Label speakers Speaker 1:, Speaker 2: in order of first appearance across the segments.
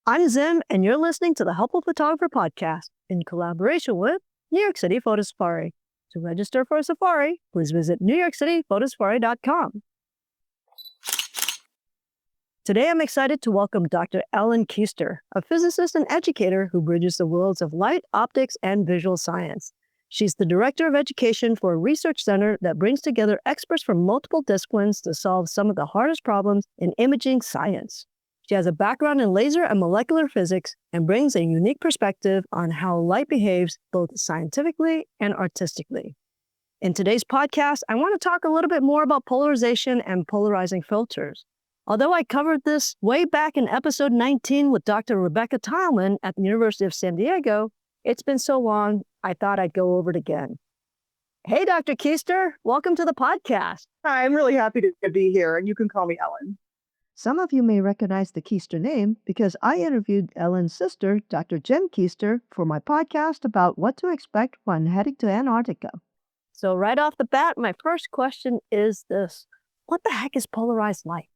Speaker 1: I'm Zim, and you're listening to the Helpful Photographer Podcast in collaboration with New York City Photo Safari. To register for a safari, please visit newyorkcityphotosafari.com. Today, I'm excited to welcome Dr. Ellen Keister, a physicist and educator who bridges the worlds of light, optics, and visual science. She's the director of education for a research center that brings together experts from multiple disciplines to solve some of the hardest problems in imaging science. She has a background in laser and molecular physics and brings a unique perspective on how light behaves both scientifically and artistically. In today's podcast, I want to talk a little bit more about polarization and polarizing filters. Although I covered this way back in episode 19 with Dr. Rebecca Tileman at the University of San Diego, it's been so long, I thought I'd go over it again. Hey, Dr. Keister, welcome to the podcast.
Speaker 2: Hi, I'm really happy to be here, and you can call me Ellen.
Speaker 1: Some of you may recognize the Keister name because I interviewed Ellen's sister, Dr. Jen Keister, for my podcast about what to expect when heading to Antarctica. So right off the bat, my first question is this. What the heck is polarized light?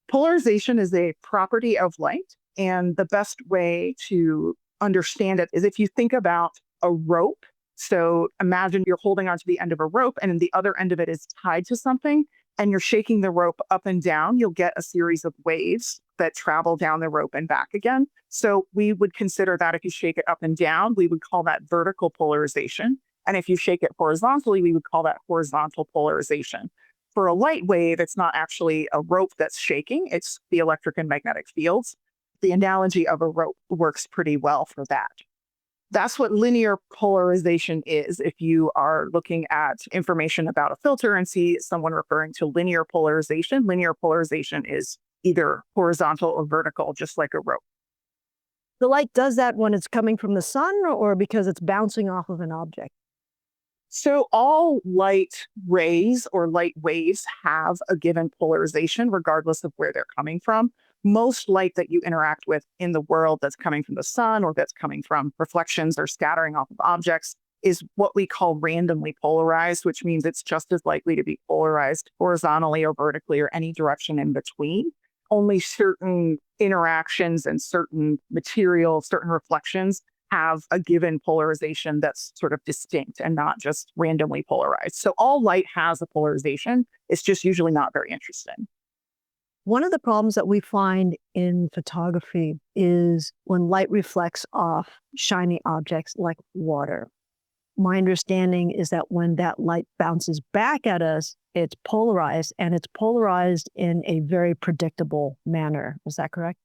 Speaker 2: Polarization is a property of light, and the best way to understand it is if you think about a rope. So imagine you're holding onto the end of a rope, and the other end of it is tied to something, and you're shaking the rope up and down. You'll get a series of waves that travel down the rope and back again. So we would consider that if you shake it up and down, we would call that vertical polarization. And if you shake it horizontally, we would call that horizontal polarization. For a light wave, it's not actually a rope that's shaking, it's the electric and magnetic fields. The analogy of a rope works pretty well for that. That's what linear polarization is. If you are looking at information about a filter and see someone referring to linear polarization is either horizontal or vertical, just like a rope.
Speaker 1: The light does that when it's coming from the sun or because it's bouncing off of an object?
Speaker 2: So all light rays or light waves have a given polarization, regardless of where they're coming from. Most light that you interact with in the world that's coming from the sun or that's coming from reflections or scattering off of objects is what we call randomly polarized, which means it's just as likely to be polarized horizontally or vertically or any direction in between. Only certain interactions and certain materials, certain reflections have a given polarization that's sort of distinct and not just randomly polarized. So all light has a polarization. It's just usually not very interesting.
Speaker 1: One of the problems that we find in photography is when light reflects off shiny objects like water. My understanding is that when that light bounces back at us, it's polarized, and it's polarized in a very predictable manner. Is that correct?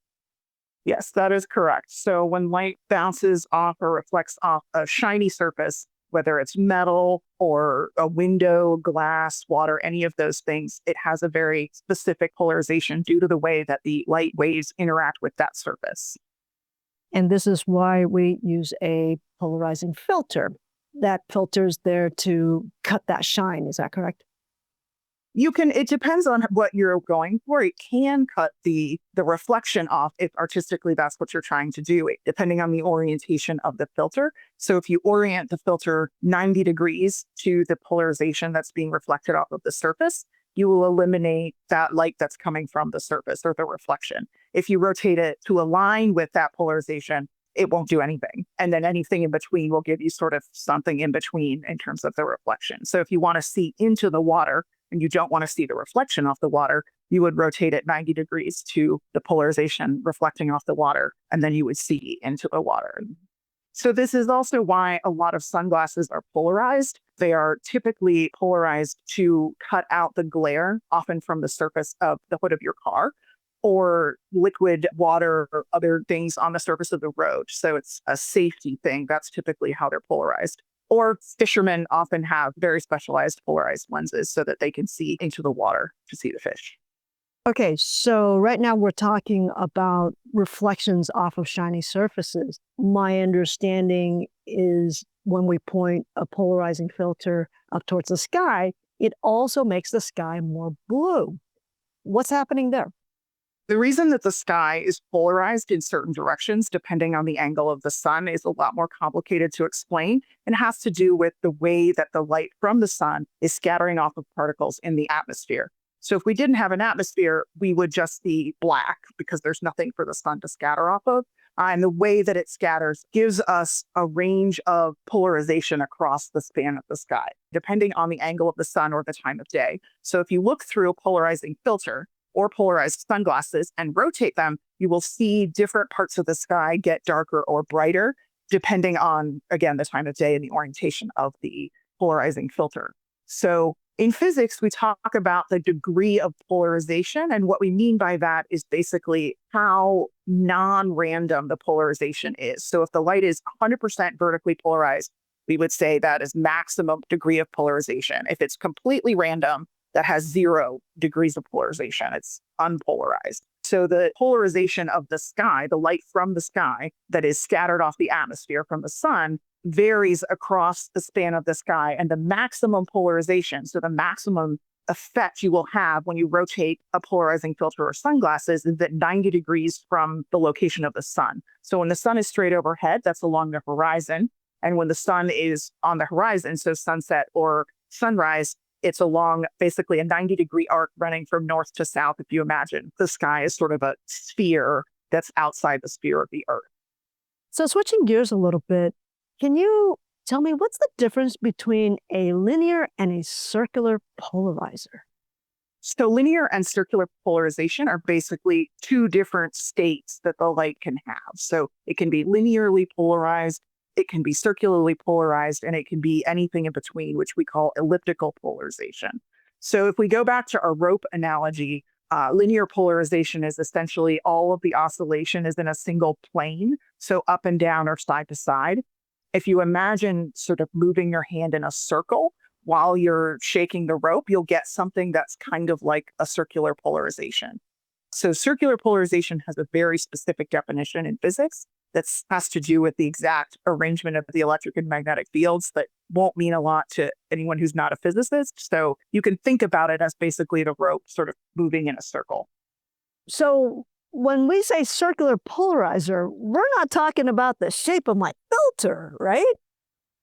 Speaker 2: Yes, that is correct. So when light bounces off or reflects off a shiny surface, whether it's metal or a window, glass, water, any of those things, it has a very specific polarization due to the way that the light waves interact with that surface.
Speaker 1: And this is why we use a polarizing filter. That filter's there to cut that shine. Is that correct?
Speaker 2: It depends on what you're going for. It can cut the reflection off if artistically that's what you're trying to do, depending on the orientation of the filter. So if you orient the filter 90 degrees to the polarization that's being reflected off of the surface, you will eliminate that light that's coming from the surface or the reflection. If you rotate it to align with that polarization, it won't do anything. And then anything in between will give you sort of something in between in terms of the reflection. So if you want to see into the water, and you don't want to see the reflection off the water, you would rotate it 90 degrees to the polarization reflecting off the water, and then you would see into the water. So this is also why a lot of sunglasses are polarized. They are typically polarized to cut out the glare, often from the surface of the hood of your car, or liquid water or other things on the surface of the road. So it's a safety thing. That's typically how they're polarized. Or fishermen often have very specialized polarized lenses so that they can see into the water to see the fish.
Speaker 1: Okay, so right now we're talking about reflections off of shiny surfaces. My understanding is when we point a polarizing filter up towards the sky, it also makes the sky more blue. What's happening there?
Speaker 2: The reason that the sky is polarized in certain directions, depending on the angle of the sun, is a lot more complicated to explain and has to do with the way that the light from the sun is scattering off of particles in the atmosphere. So if we didn't have an atmosphere, we would just see black because there's nothing for the sun to scatter off of. And the way that it scatters gives us a range of polarization across the span of the sky, depending on the angle of the sun or the time of day. So if you look through a polarizing filter or polarized sunglasses and rotate them, you will see different parts of the sky get darker or brighter, depending on, again, the time of day and the orientation of the polarizing filter. So in physics, we talk about the degree of polarization. And what we mean by that is basically how non-random the polarization is. So if the light is 100% vertically polarized, we would say that is maximum degree of polarization. If it's completely random, that has 0 degrees of polarization. It's unpolarized. So the polarization of the sky, the light from the sky that is scattered off the atmosphere from the sun, varies across the span of the sky, and the maximum polarization, so the maximum effect you will have when you rotate a polarizing filter or sunglasses, is at 90 degrees from the location of the sun. So when the sun is straight overhead, that's along the horizon. And when the sun is on the horizon, so sunset or sunrise, it's along basically a 90-degree arc running from north to south. If you imagine the sky is sort of a sphere that's outside the sphere of the Earth.
Speaker 1: So switching gears a little bit, can you tell me what's the difference between a linear and a circular polarizer?
Speaker 2: So linear and circular polarization are basically 2 different states that the light can have. So it can be linearly polarized, it can be circularly polarized, and it can be anything in between, which we call elliptical polarization. So if we go back to our rope analogy, linear polarization is essentially all of the oscillation is in a single plane, so up and down or side to side. If you imagine sort of moving your hand in a circle while you're shaking the rope, you'll get something that's kind of like a circular polarization. So circular polarization has a very specific definition in physics that has to do with the exact arrangement of the electric and magnetic fields that won't mean a lot to anyone who's not a physicist. So you can think about it as basically the rope sort of moving in a circle.
Speaker 1: So when we say circular polarizer, we're not talking about the shape of my filter, right?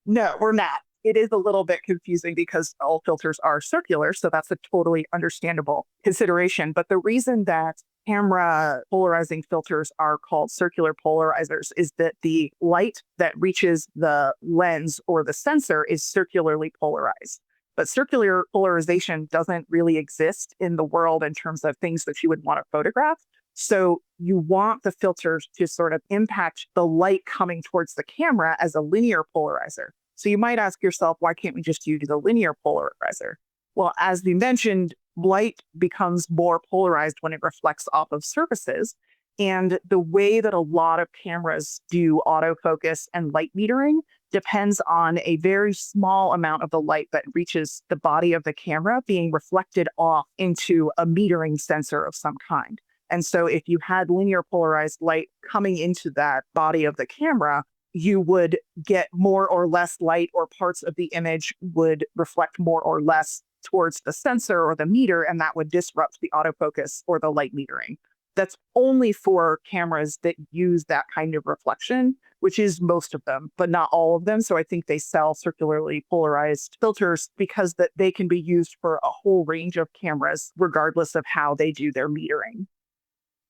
Speaker 2: No, we're not. It is a little bit confusing because all filters are circular, so that's a totally understandable consideration. But the reason that camera polarizing filters are called circular polarizers is that the light that reaches the lens or the sensor is circularly polarized. But circular polarization doesn't really exist in the world in terms of things that you would want to photograph. So you want the filters to sort of impact the light coming towards the camera as a linear polarizer. So you might ask yourself, why can't we just use a linear polarizer? Well, as we mentioned, light becomes more polarized when it reflects off of surfaces. And the way that a lot of cameras do autofocus and light metering depends on a very small amount of the light that reaches the body of the camera being reflected off into a metering sensor of some kind. And so if you had linear polarized light coming into that body of the camera, you would get more or less light, or parts of the image would reflect more or less towards the sensor or the meter, and that would disrupt the autofocus or the light metering. That's only for cameras that use that kind of reflection, which is most of them, but not all of them. So I think they sell circularly polarized filters because that they can be used for a whole range of cameras, regardless of how they do their metering.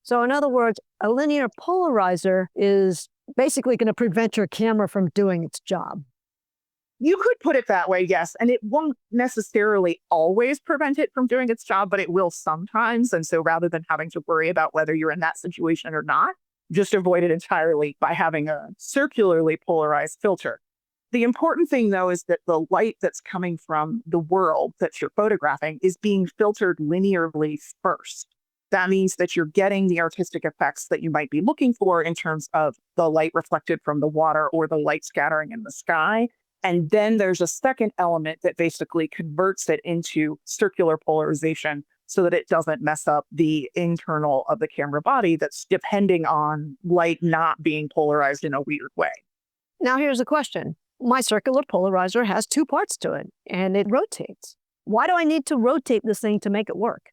Speaker 1: So in other words, a linear polarizer is basically going to prevent your camera from doing its job.
Speaker 2: You could put it that way, yes. And it won't necessarily always prevent it from doing its job, but it will sometimes. And so rather than having to worry about whether you're in that situation or not, just avoid it entirely by having a circularly polarized filter. The important thing, though, is that the light that's coming from the world that you're photographing is being filtered linearly first. That means that you're getting the artistic effects that you might be looking for in terms of the light reflected from the water or the light scattering in the sky. And then there's a second element that basically converts it into circular polarization so that it doesn't mess up the internal of the camera body that's depending on light not being polarized in a weird way.
Speaker 1: Now here's a question. My circular polarizer has 2 parts to it, and it rotates. Why do I need to rotate this thing to make it work?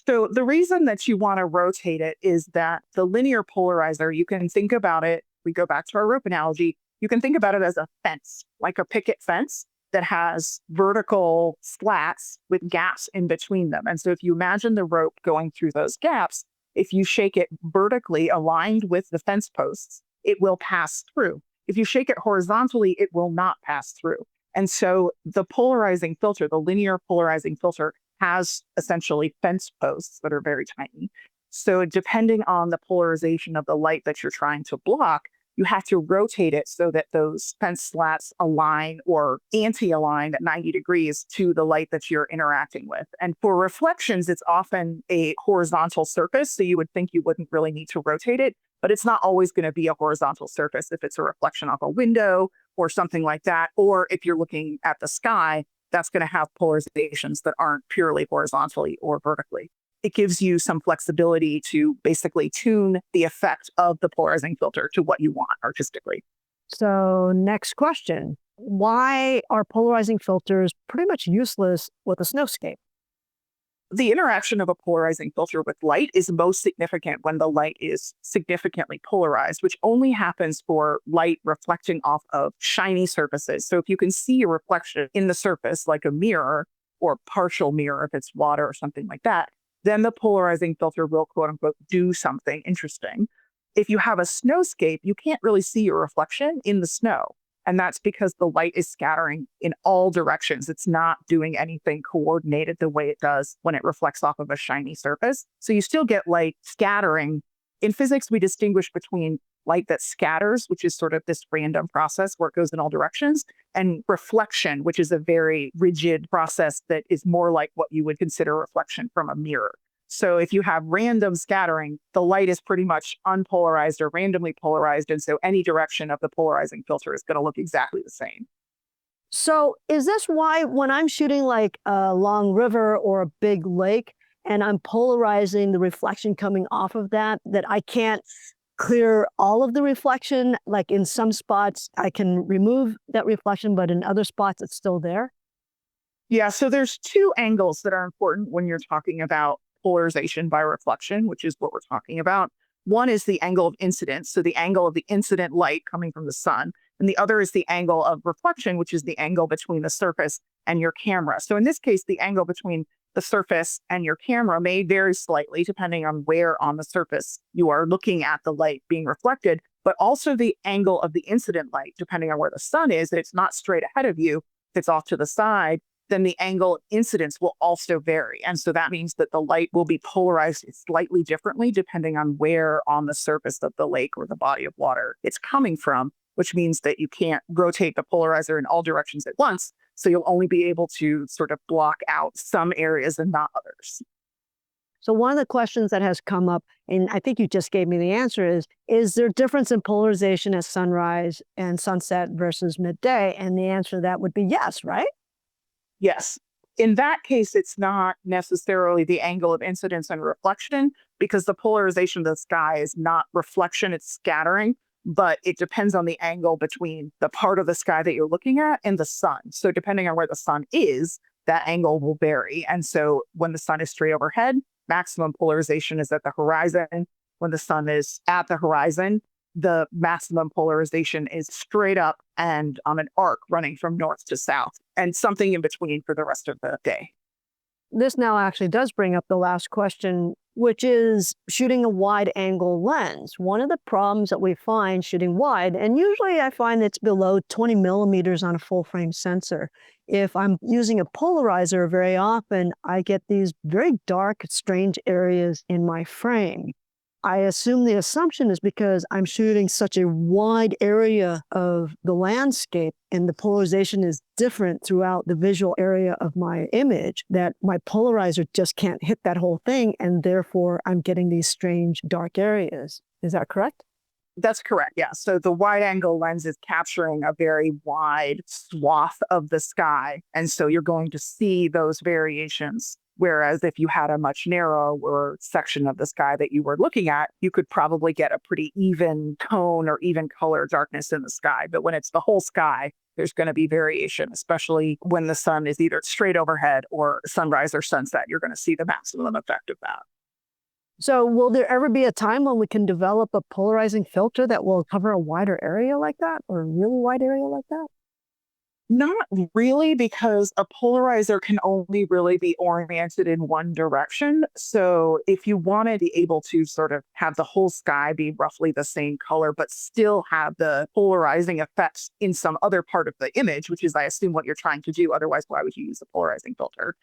Speaker 2: So the reason that you want to rotate it is that the linear polarizer, you can think about it, we go back to our rope analogy, you can think about it as a fence, like a picket fence. that has vertical slats with gaps in between them. And so if you imagine the rope going through those gaps, if you shake it vertically aligned with the fence posts, it will pass through. If you shake it horizontally, it will not pass through. And so the polarizing filter, the linear polarizing filter, has essentially fence posts that are very tiny. So depending on the polarization of the light that you're trying to block, you have to rotate it so that those fence slats align or anti-align at 90 degrees to the light that you're interacting with. And for reflections, it's often a horizontal surface. So you would think you wouldn't really need to rotate it, but it's not always going to be a horizontal surface if it's a reflection off a window or something like that. Or if you're looking at the sky, that's going to have polarizations that aren't purely horizontally or vertically. It gives you some flexibility to basically tune the effect of the polarizing filter to what you want artistically.
Speaker 1: So next question, why are polarizing filters pretty much useless with a snowscape?
Speaker 2: The interaction of a polarizing filter with light is most significant when the light is significantly polarized, which only happens for light reflecting off of shiny surfaces. So if you can see a reflection in the surface, like a mirror or partial mirror, if it's water or something like that, then the polarizing filter will, quote unquote, do something interesting. If you have a snowscape, you can't really see your reflection in the snow. And that's because the light is scattering in all directions. It's not doing anything coordinated the way it does when it reflects off of a shiny surface. So you still get light scattering. In physics, we distinguish between light that scatters, which is sort of this random process where it goes in all directions, and reflection, which is a very rigid process that is more like what you would consider reflection from a mirror. So if you have random scattering, the light is pretty much unpolarized or randomly polarized. And so any direction of the polarizing filter is going to look exactly the same.
Speaker 1: So is this why when I'm shooting like a long river or a big lake and I'm polarizing the reflection coming off of that, that I can't clear all of the reflection? Like in some spots, I can remove that reflection, but in other spots, it's still there?
Speaker 2: Yeah, so there's two angles that are important when you're talking about polarization by reflection, which is what we're talking about. One is the angle of incidence, so the angle of the incident light coming from the sun. And the other is the angle of reflection, which is the angle between the surface and your camera. So in this case, the angle between the surface and your camera may vary slightly depending on where on the surface you are looking at the light being reflected, but also the angle of the incident light, depending on where the sun is. If it's not straight ahead of you, if it's off to the side, then the angle of incidence will also vary. And so that means that the light will be polarized slightly differently depending on where on the surface of the lake or the body of water it's coming from, which means that you can't rotate the polarizer in all directions at once. So you'll only be able to sort of block out some areas and not others.
Speaker 1: So one of the questions that has come up, and I think you just gave me the answer, is there difference in polarization at sunrise and sunset versus midday? And the answer to that would be yes, right?
Speaker 2: Yes. In that case, it's not necessarily the angle of incidence and reflection because the polarization of the sky is not reflection, it's scattering, but it depends on the angle between the part of the sky that you're looking at and the sun. So depending on where the sun is, that angle will vary. And so when the sun is straight overhead, maximum polarization is at the horizon. When the sun is at the horizon, the maximum polarization is straight up and on an arc running from north to south and something in between for the rest of the day.
Speaker 1: This now actually does bring up the last question, which is shooting a wide angle lens. One of the problems that we find shooting wide, and usually I find it's below 20 millimeters on a full frame sensor. If I'm using a polarizer very often, I get these very dark, strange areas in my frame. I assume the assumption is because I'm shooting such a wide area of the landscape and the polarization is different throughout the visual area of my image that my polarizer just can't hit that whole thing. And therefore, I'm getting these strange dark areas. Is that correct?
Speaker 2: That's correct. Yeah. So the wide angle lens is capturing a very wide swath of the sky. And so you're going to see those variations. Whereas if you had a much narrower section of the sky that you were looking at, you could probably get a pretty even tone or even color darkness in the sky. But when it's the whole sky, there's going to be variation, especially when the sun is either straight overhead or sunrise or sunset. You're going to see the maximum effect of that.
Speaker 1: So will there ever be a time when we can develop a polarizing filter that will cover a wider area like that or a really wide area like that?
Speaker 2: Not really, because a polarizer can only really be oriented in one direction. So if you want to be able to sort of have the whole sky be roughly the same color, but still have the polarizing effects in some other part of the image, which is, I assume, what you're trying to do. Otherwise, why would you use a polarizing filter?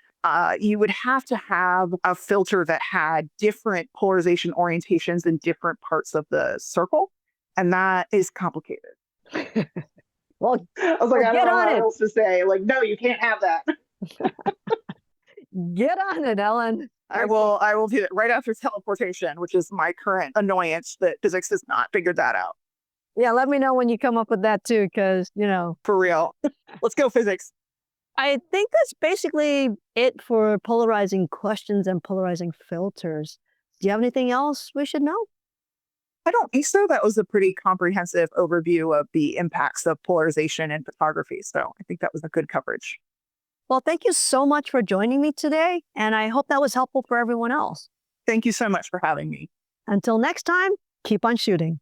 Speaker 2: You would have to have a filter that had different polarization orientations in different parts of the circle. And that is complicated.
Speaker 1: Well,
Speaker 2: I was like, I don't
Speaker 1: get
Speaker 2: know
Speaker 1: on
Speaker 2: what
Speaker 1: it.
Speaker 2: else to say. Like, no, you can't have that.
Speaker 1: Get on it, Ellen.
Speaker 2: I will do it right after teleportation, which is my current annoyance that physics has not figured that out.
Speaker 1: Yeah, let me know when you come up with that too, because,
Speaker 2: For real. Let's go, physics.
Speaker 1: I think that's basically it for polarizing questions and polarizing filters. Do you have anything else we should know?
Speaker 2: I don't think so. That was a pretty comprehensive overview of the impacts of polarization in photography. So I think that was a good coverage.
Speaker 1: Well, thank you so much for joining me today, and I hope that was helpful for everyone else.
Speaker 2: Thank you so much for having me.
Speaker 1: Until next time, keep on shooting.